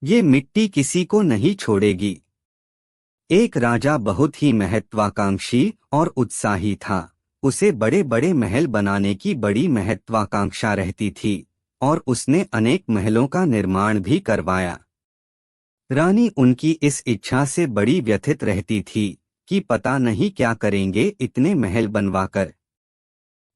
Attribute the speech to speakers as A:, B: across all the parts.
A: ये मिट्टी किसी को नहीं छोड़ेगी। एक राजा बहुत ही महत्वाकांक्षी और उत्साही था। उसे बड़े बड़े महल बनाने की बड़ी महत्वाकांक्षा रहती थी और उसने अनेक महलों का निर्माण भी करवाया। रानी उनकी इस इच्छा से बड़ी व्यथित रहती थी कि पता नहीं क्या करेंगे इतने महल बनवाकर।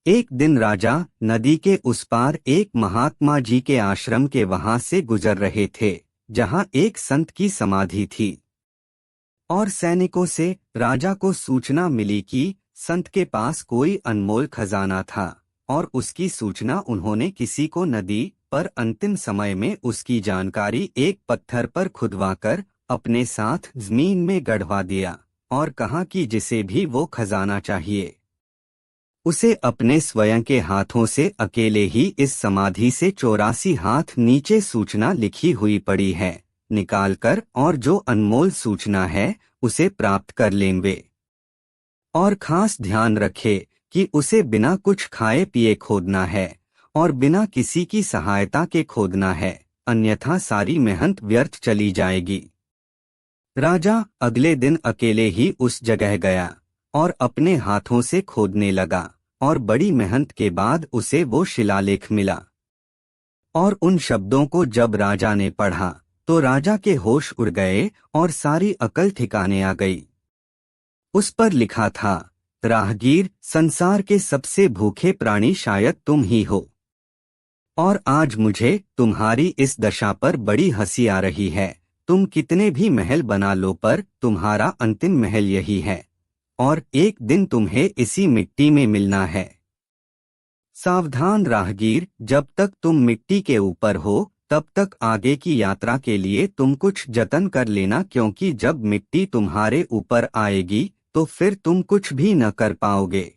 A: एक दिन राजा नदी के उस पार एक महात्मा जी के आश्रम के वहां से गुजर रहे थे, जहां एक संत की समाधि थी। और सैनिकों से राजा को सूचना मिली कि संत के पास कोई अनमोल खजाना था और उसकी सूचना उन्होंने किसी को नदी पर अंतिम समय में उसकी जानकारी एक पत्थर पर खुदवाकर अपने साथ जमीन में गड़वा दिया और कहा कि जिसे भी वो खजाना चाहिए उसे अपने स्वयं के हाथों से अकेले ही इस समाधि से 84 हाथ नीचे सूचना लिखी हुई पड़ी है, निकालकर और जो अनमोल सूचना है उसे प्राप्त कर लेंगे। और खास ध्यान रखे कि उसे बिना कुछ खाए पिए खोदना है और बिना किसी की सहायता के खोदना है, अन्यथा सारी मेहनत व्यर्थ चली जाएगी। राजा अगले दिन अकेले ही उस जगह गया और अपने हाथों से खोदने लगा और बड़ी मेहनत के बाद उसे वो शिलालेख मिला। और उन शब्दों को जब राजा ने पढ़ा तो राजा के होश उड़ गए और सारी अकल ठिकाने आ गई। उस पर लिखा था, राहगीर, संसार के सबसे भूखे प्राणी शायद तुम ही हो और आज मुझे तुम्हारी इस दशा पर बड़ी हंसी आ रही है। तुम कितने भी महल बना लो पर तुम्हारा अंतिम महल यही है और एक दिन तुम्हें इसी मिट्टी में मिलना है। सावधान राहगीर, जब तक तुम मिट्टी के ऊपर हो तब तक आगे की यात्रा के लिए तुम कुछ जतन कर लेना, क्योंकि जब मिट्टी तुम्हारे ऊपर आएगी तो फिर तुम कुछ भी न कर पाओगे।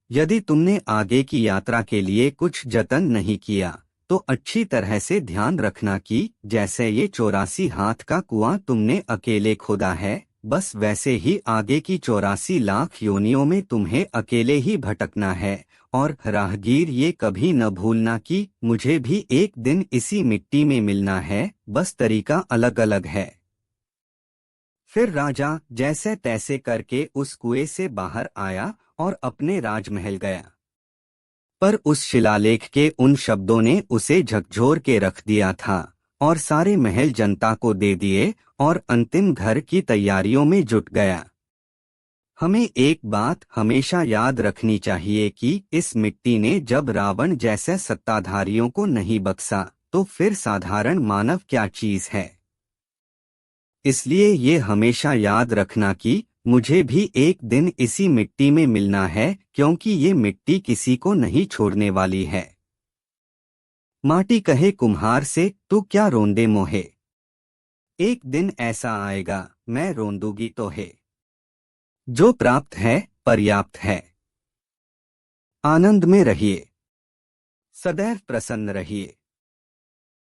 A: यदि तुमने आगे की यात्रा के लिए कुछ जतन नहीं किया तो अच्छी तरह से ध्यान रखना कि जैसे ये 84 हाथ का कुआं तुमने अकेले खोदा है, बस वैसे ही आगे की 84 लाख योनियों में तुम्हें अकेले ही भटकना है। और राहगीर, ये कभी न भूलना कि मुझे भी एक दिन इसी मिट्टी में मिलना है, बस तरीका अलग अलग है। फिर राजा जैसे तैसे करके उस कुएं से बाहर आया और अपने राजमहल गया। पर उस शिलालेख के उन शब्दों ने उसे झकझोर के रख दिया था और सारे महल जनता को दे दिए और अंतिम घर की तैयारियों में जुट गया। हमें एक बात हमेशा याद रखनी चाहिए कि इस मिट्टी ने जब रावण जैसे सत्ताधारियों को नहीं बख्शा तो फिर साधारण मानव क्या चीज है। इसलिए ये हमेशा याद रखना कि मुझे भी एक दिन इसी मिट्टी में मिलना है, क्योंकि ये मिट्टी किसी को नहीं छोड़ने वाली है। माटी कहे कुम्हार से, तू क्या रोंदे मोहे, एक दिन ऐसा आएगा मैं रोंदूगी तो है। जो प्राप्त है पर्याप्त है। आनंद में रहिए, सदैव प्रसन्न रहिए।